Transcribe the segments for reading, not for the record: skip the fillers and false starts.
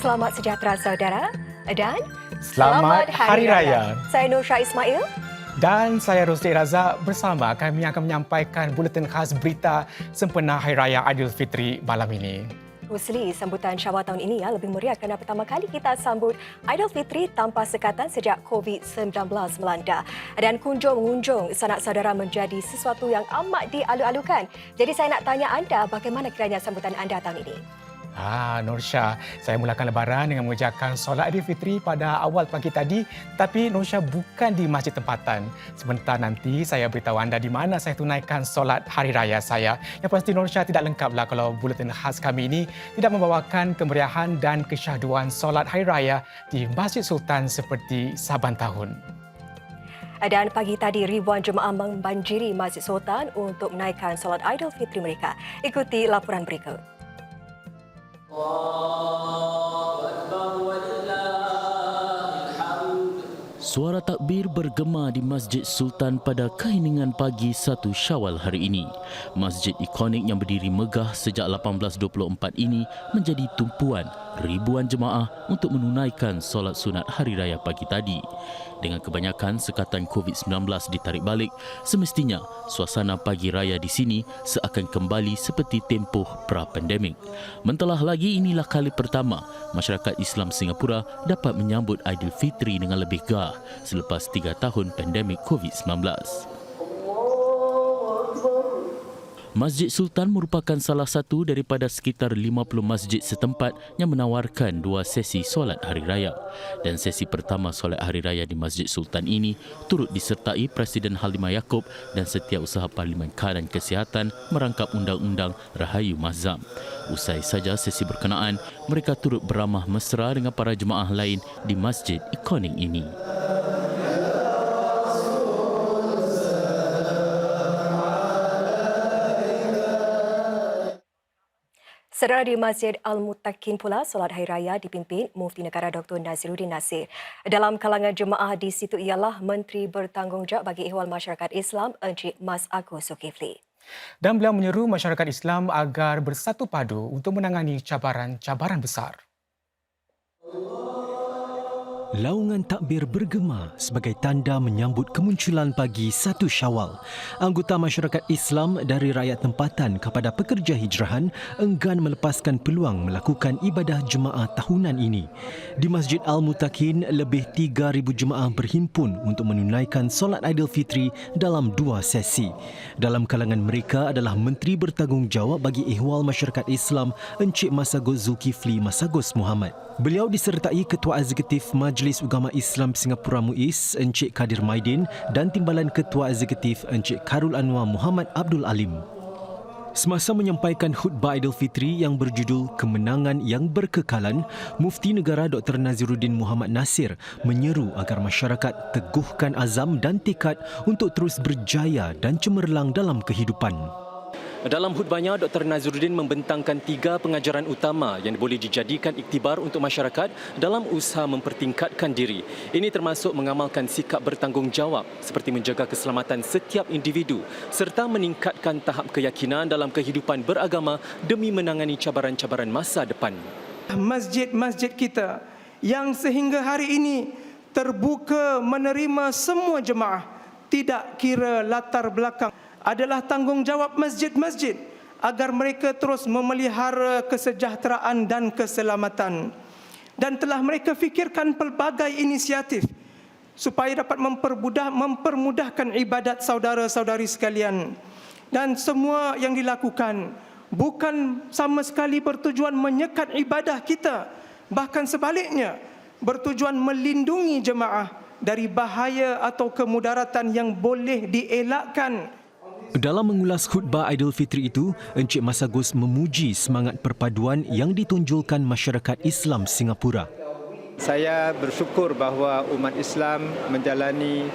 Selamat sejahtera saudara dan Selamat Hari Raya. Saya Nursha Ismail. Dan saya Rosli Razak. Bersama kami akan menyampaikan buletin khas berita sempena Hari Raya Aidilfitri malam ini. Rosli, sambutan Syawal tahun ini lebih meriah kerana pertama kali kita sambut Aidilfitri tanpa sekatan sejak COVID-19 melanda. Dan kunjung-mengunjung sanak saudara menjadi sesuatu yang amat dialu-alukan. Jadi saya nak tanya anda, bagaimana kiranya sambutan anda tahun ini? Nursha, saya mulakan lebaran dengan mengerjakan solat Aidilfitri pada awal pagi tadi, tapi Nursha bukan di masjid tempatan. Sebentar nanti saya beritahu anda di mana saya tunaikan solat Hari Raya saya. Yang pasti Nursha tidak lengkaplah kalau buletin khas kami ini tidak membawakan kemeriahan dan kesyahduan solat Hari Raya di Masjid Sultan seperti saban tahun. Dan pagi tadi ribuan jemaah membanjiri Masjid Sultan untuk menaikkan solat Aidilfitri mereka. Ikuti laporan berikut. Suara takbir bergema di Masjid Sultan pada keheningan pagi 1 Syawal hari ini. Masjid ikonik yang berdiri megah sejak 1824 ini menjadi tumpuan ribuan jemaah untuk menunaikan solat sunat Hari Raya pagi tadi. Dengan kebanyakan sekatan COVID-19 ditarik balik, semestinya suasana pagi raya di sini seakan kembali seperti tempoh pra-pandemik. Mentelah lagi inilah kali pertama masyarakat Islam Singapura dapat menyambut Aidilfitri dengan lebih gah selepas 3 tahun pandemik COVID-19. Masjid Sultan merupakan salah satu daripada sekitar 50 masjid setempat yang menawarkan 2 sesi solat Hari Raya. Dan sesi pertama solat Hari Raya di Masjid Sultan ini turut disertai Presiden Halimah Yaakob dan Setiausaha Parlimen Kanan Kesihatan merangkap Undang-Undang Rahayu Mahzam. Usai saja sesi berkenaan, mereka turut beramah mesra dengan para jemaah lain di masjid ikonik ini. Saudara, di Masjid Al-Muttaqin pula, solat Hari Raya dipimpin Mufti Negara Dr. Naziruddin Nasir. Dalam kalangan jemaah di situ ialah Menteri Bertanggungjawab bagi Ehwal Masyarakat Islam, Encik Mas Agus Zulkifli. Dan beliau menyeru masyarakat Islam agar bersatu padu untuk menangani cabaran-cabaran besar. Laungan takbir bergema sebagai tanda menyambut kemunculan pagi 1 Syawal. Anggota masyarakat Islam dari rakyat tempatan kepada pekerja hijrahan enggan melepaskan peluang melakukan ibadah jemaah tahunan ini. Di Masjid Al-Muttaqin, lebih 3,000 jemaah berhimpun untuk menunaikan solat Aidilfitri dalam 2 sesi. Dalam kalangan mereka adalah Menteri Bertanggungjawab bagi Ehwal Masyarakat Islam, Encik Mas Agus Zulkifli Mas Agus Muhammad. Beliau disertai Ketua Eksekutif Majlis Ugama Islam Singapura MUIS, Encik Kadir Maidin dan Timbalan Ketua Eksekutif Encik Khairul Anwar Muhammad Abdul Alim. Semasa menyampaikan khutbah Aidilfitri yang berjudul Kemenangan yang Berkekalan, Mufti Negara Dr. Naziruddin Muhammad Nasir menyeru agar masyarakat teguhkan azam dan tekad untuk terus berjaya dan cemerlang dalam kehidupan. Dalam khutbahnya, Dr. Naziruddin membentangkan 3 pengajaran utama yang boleh dijadikan iktibar untuk masyarakat dalam usaha mempertingkatkan diri. Ini termasuk mengamalkan sikap bertanggungjawab seperti menjaga keselamatan setiap individu serta meningkatkan tahap keyakinan dalam kehidupan beragama demi menangani cabaran-cabaran masa depan. Masjid-masjid kita yang sehingga hari ini terbuka menerima semua jemaah, tidak kira latar belakang, adalah tanggungjawab masjid-masjid agar mereka terus memelihara kesejahteraan dan keselamatan. Dan telah mereka fikirkan pelbagai inisiatif supaya dapat mempermudahkan ibadat saudara-saudari sekalian. Dan semua yang dilakukan bukan sama sekali bertujuan menyekat ibadah kita, bahkan sebaliknya bertujuan melindungi jemaah dari bahaya atau kemudaratan yang boleh dielakkan. Dalam mengulas khutbah Aidilfitri itu, Encik Mas Agus memuji semangat perpaduan yang ditonjolkan masyarakat Islam Singapura. Saya bersyukur bahawa umat Islam menjalani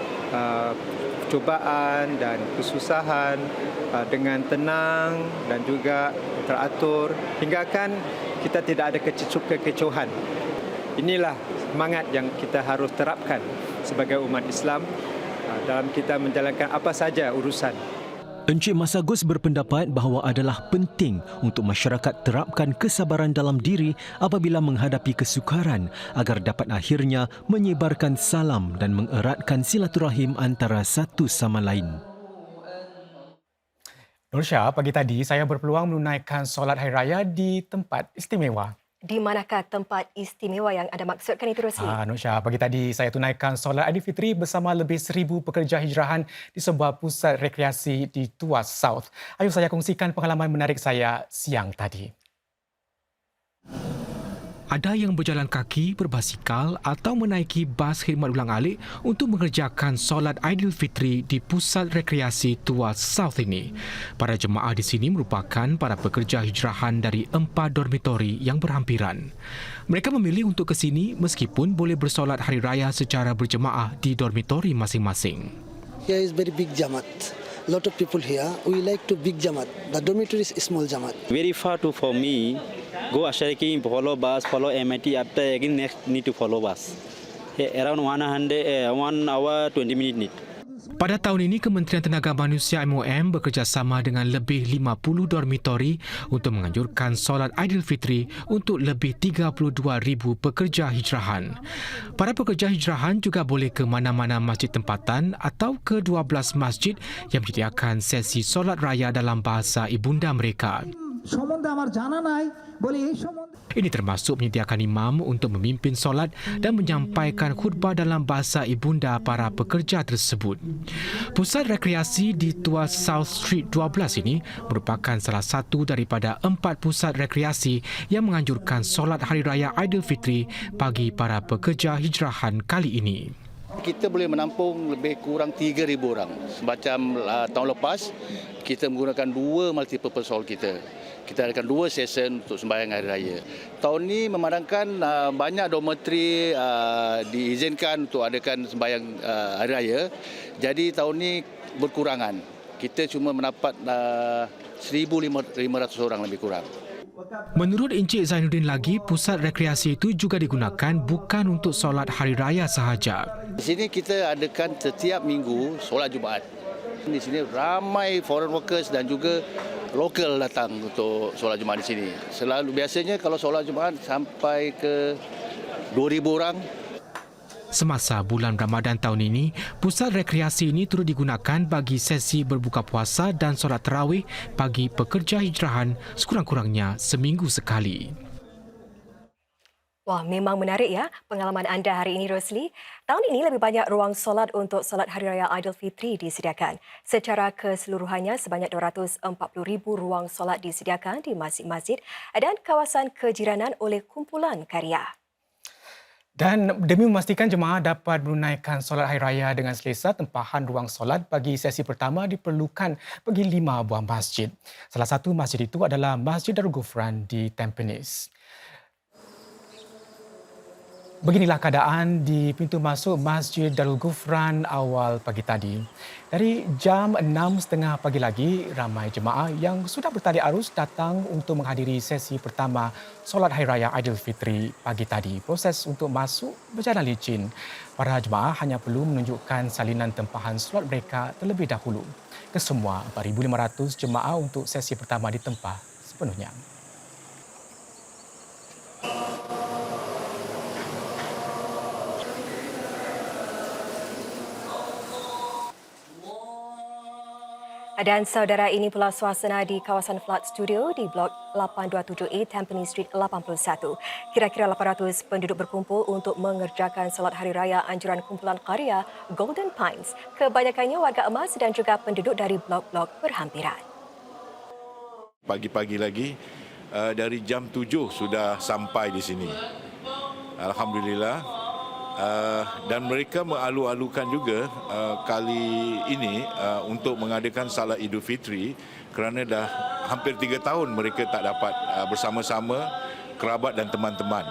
cubaan dan kesusahan dengan tenang dan juga teratur, hinggakan kita tidak ada kekecohan. Inilah semangat yang kita harus terapkan sebagai umat Islam dalam kita menjalankan apa saja urusan. Encik Masagus berpendapat bahawa adalah penting untuk masyarakat terapkan kesabaran dalam diri apabila menghadapi kesukaran agar dapat akhirnya menyebarkan salam dan mengeratkan silaturahim antara satu sama lain. Nursha, pagi tadi saya berpeluang menunaikan solat Hari Raya di tempat istimewa. Di manakah tempat istimewa yang anda maksudkan itu, Rosli? Nursha, pagi tadi saya tunaikan solat Aidilfitri bersama lebih 1,000 pekerja hijrahan di sebuah pusat rekreasi di Tuas South. Ayo saya kongsikan pengalaman menarik saya siang tadi. Ada yang berjalan kaki, berbasikal atau menaiki bas khidmat ulang-alik untuk mengerjakan solat Aidilfitri di pusat rekreasi Tuas South ini. Para jemaah di sini merupakan para pekerja hijrahan dari 4 dormitori yang berhampiran. Mereka memilih untuk ke sini meskipun boleh bersolat Hari Raya secara berjemaah di dormitori masing-masing. Here is very big Jamaat. Lot of people here. We like to big Jamaat. The dormitory is small Jamaat. Very far to for me. Go Ashariki, follow bus, follow MIT. After again next need to follow bus. Around 1 hour 20 minutes need. Pada tahun ini, Kementerian Tenaga Manusia MOM bekerjasama dengan lebih 50 dormitori untuk menganjurkan solat Aidilfitri untuk lebih 32,000 pekerja hijrahan. Para pekerja hijrahan juga boleh ke mana-mana masjid tempatan atau ke 12 masjid yang menyediakan sesi solat raya dalam bahasa ibunda mereka. Ini termasuk menyediakan imam untuk memimpin solat dan menyampaikan khutbah dalam bahasa ibunda para pekerja tersebut. Pusat rekreasi di Tuas South Street 12 ini merupakan salah satu daripada 4 pusat rekreasi yang menganjurkan solat Hari Raya Aidilfitri bagi para pekerja hijrahan kali ini. Kita boleh menampung lebih kurang 3,000 orang. Semacam tahun lepas, kita menggunakan 2 multipurpose hall kita. Kita adakan 2 session untuk sembahyang Hari Raya. Tahun ini memandangkan banyak dormitory diizinkan untuk adakan sembahyang Hari Raya. Jadi tahun ini berkurangan. Kita cuma mendapat 1,500 orang lebih kurang. Menurut Encik Zainuddin lagi, pusat rekreasi itu juga digunakan bukan untuk solat Hari Raya sahaja. Di sini kita adakan setiap minggu solat Jumaat. Di sini ramai foreign workers dan juga lokal datang untuk solat Jumaat di sini. Biasanya kalau solat Jumaat sampai ke 2,000 orang. Semasa bulan Ramadan tahun ini, pusat rekreasi ini turut digunakan bagi sesi berbuka puasa dan solat tarawih bagi pekerja hijrahan sekurang-kurangnya seminggu sekali. Wah, memang menarik ya pengalaman anda hari ini, Rosli. Tahun ini lebih banyak ruang solat untuk solat Hari Raya Aidilfitri disediakan. Secara keseluruhannya, sebanyak 240,000 ruang solat disediakan di masjid-masjid dan kawasan kejiranan oleh kumpulan karya. Dan demi memastikan jemaah dapat menunaikan solat Hari Raya dengan selesa, tempahan ruang solat bagi sesi pertama diperlukan bagi 5 buah masjid. Salah satu masjid itu adalah Masjid Darul Ghufran di Tampines. Beginilah keadaan di pintu masuk Masjid Darul Ghufran awal pagi tadi. Dari jam 6.30 pagi lagi, ramai jemaah yang sudah bertarik arus datang untuk menghadiri sesi pertama solat Hari Raya Aidilfitri pagi tadi. Proses untuk masuk berjalan licin. Para jemaah hanya perlu menunjukkan salinan tempahan solat mereka terlebih dahulu. Kesemua 4,500 jemaah untuk sesi pertama ditempah sepenuhnya. Dan saudara, ini pula suasana di kawasan Flat Studio di Blok 827A Tampines Street 81. Kira-kira 800 penduduk berkumpul untuk mengerjakan solat Hari Raya anjuran kumpulan karya Golden Pines. Kebanyakannya warga emas dan juga penduduk dari blok-blok berhampiran. Pagi-pagi lagi dari jam 7 sudah sampai di sini. Alhamdulillah. Dan mereka mengalu-alukan juga kali ini untuk mengadakan salat Idul Fitri kerana dah hampir 3 tahun mereka tak dapat bersama-sama kerabat dan teman-teman.